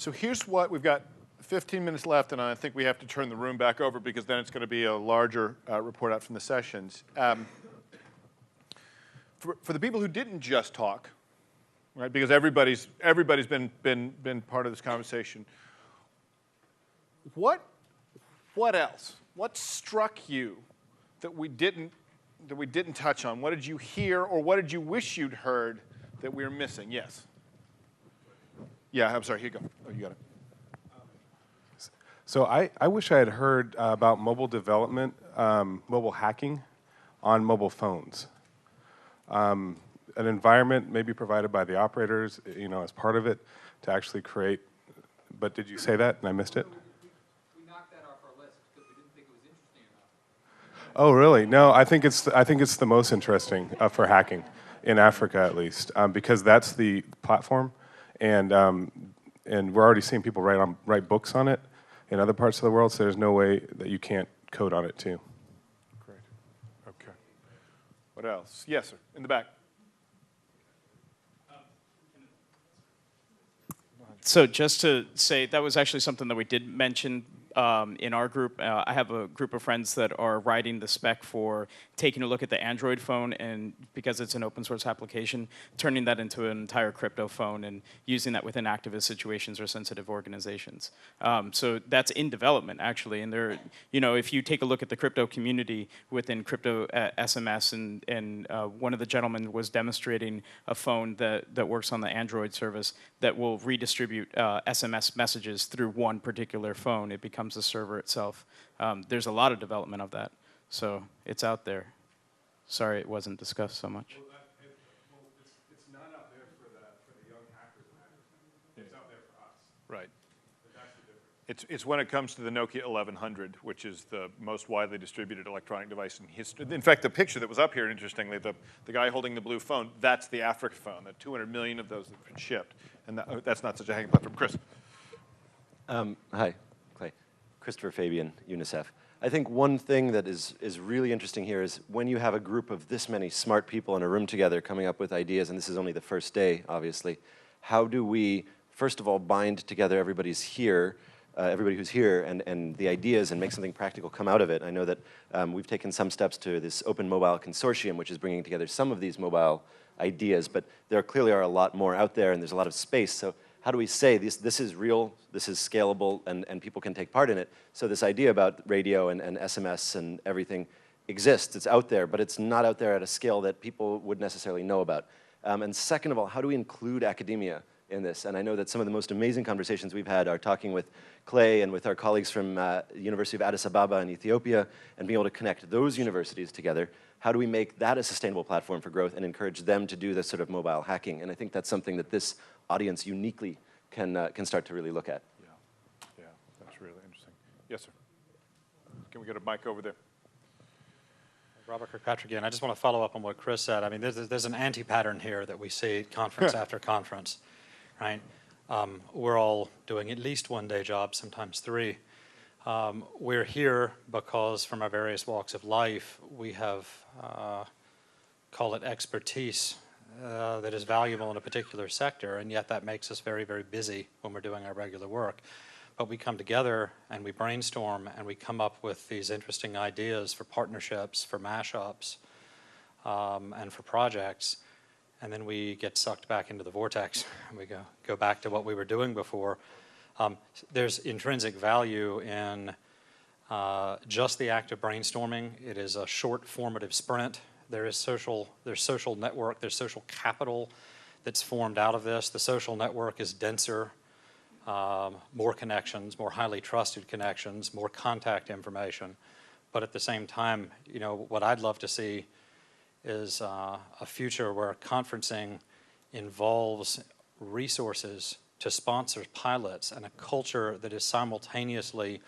So here's what we've got 15 minutes left, and I think we have to turn the room back over because then it's going to be a larger report out from the sessions. For the people who didn't just talk, right? Because everybody's been part of this conversation. What else? What struck you that we didn't touch on? What did you hear, or what did you wish you'd heard that we were missing? Yes. Yeah, I'm sorry. Here you go. Oh, you got it. So I wish I had heard about mobile development, mobile hacking on mobile phones. An environment maybe provided by the operators, as part of it, to actually create. But did you say that and I missed it? We knocked that off our list because we didn't think it was interesting enough. Oh, really? No, I think it's the most interesting for hacking in Africa, at least, because that's the platform, and we're already seeing people write books on it in other parts of the world. So there's no way that you can't code on it too. Great. Okay. What else? Yes, sir. In the back. So just to say, that was actually something that we did mention in our group. I have a group of friends that are writing the spec for taking a look at the Android phone, and because it's an open source application, turning that into an entire crypto phone and using that within activist situations or sensitive organizations. So that's in development, actually. And there, if you take a look at the crypto community within crypto SMS, and one of the gentlemen was demonstrating a phone that works on the Android service that will redistribute SMS messages through one particular phone. It becomes the server itself. There's a lot of development of that. So it's out there. Sorry it wasn't discussed so much. It's not out there for the young hackers and hackers. It's out there for us. Right. But that's the difference. It's when it comes to the Nokia 1100, which is the most widely distributed electronic device in history. In fact, the picture that was up here, interestingly, the guy holding the blue phone, that's the Africa phone. The 200 million of those that have been shipped. And that's not such a hacking platform. Chris. Hi, Clay. Christopher Fabian, UNICEF. I think one thing that is really interesting here is when you have a group of this many smart people in a room together coming up with ideas, and this is only the first day, obviously, how do we, first of all, bind together everybody who's here, and the ideas and make something practical come out of it? I know that we've taken some steps to this Open Mobile Consortium, which is bringing together some of these mobile ideas, but there clearly are a lot more out there, and there's a lot of space. So how do we say this is real, this is scalable, and people can take part in it? So this idea about radio and SMS and everything exists. It's out there, but it's not out there at a scale that people would necessarily know about. And second of all, how do we include academia in this? And I know that some of the most amazing conversations we've had are talking with Clay and with our colleagues from the University of Addis Ababa in Ethiopia, and being able to connect those universities together. How do we make that a sustainable platform for growth and encourage them to do this sort of mobile hacking? And I think that's something that this audience uniquely can start to really look at. Yeah, that's really interesting. Yes, sir. Can we get a mic over there? Robert Kirkpatrick again. I just want to follow up on what Chris said. I mean, there's an anti-pattern here that we see conference after conference, right? We're all doing at least one day job, sometimes three. We're here because from our various walks of life, we have, call it expertise, that is valuable in a particular sector, and yet that makes us very, very busy when we're doing our regular work. But we come together and we brainstorm and we come up with these interesting ideas for partnerships, for mashups, and for projects, and then we get sucked back into the vortex and we go back to what we were doing before. There's intrinsic value in just the act of brainstorming. It is a short formative sprint. There's social network, there's social capital that's formed out of this. The social network is denser, more connections, more highly trusted connections, more contact information. But at the same time, what I'd love to see is a future where conferencing involves resources to sponsor pilots and a culture that is simultaneously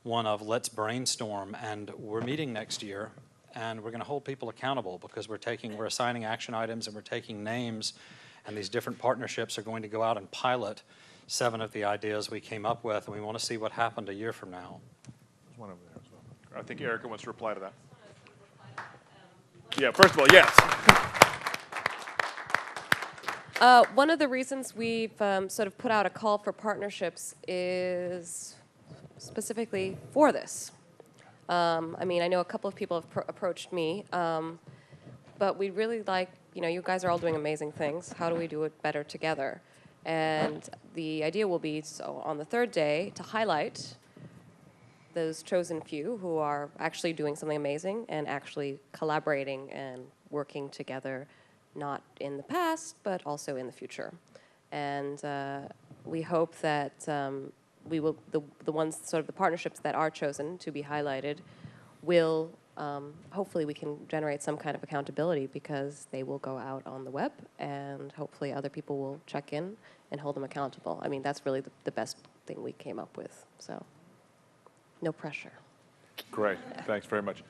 one of let's brainstorm, and we're meeting next year and we're going to hold people accountable because we're assigning action items and we're taking names, and these different partnerships are going to go out and pilot 7 of the ideas we came up with, and we want to see what happened a year from now. There's one over there as well. I think Erica wants to reply to that. Yeah, first of all, yes. One of the reasons we've sort of put out a call for partnerships is specifically for this. I mean, I know a couple of people have approached me, but we'd really like, you guys are all doing amazing things. How do we do it better together? And the idea will be, so on the third day, to highlight those chosen few who are actually doing something amazing and actually collaborating and working together, not in the past, but also in the future. And we hope that we will, the ones, sort of the partnerships that are chosen to be highlighted will, hopefully we can generate some kind of accountability because they will go out on the web and hopefully other people will check in and hold them accountable. I mean, that's really the best thing we came up with, so no pressure. Great, thanks very much.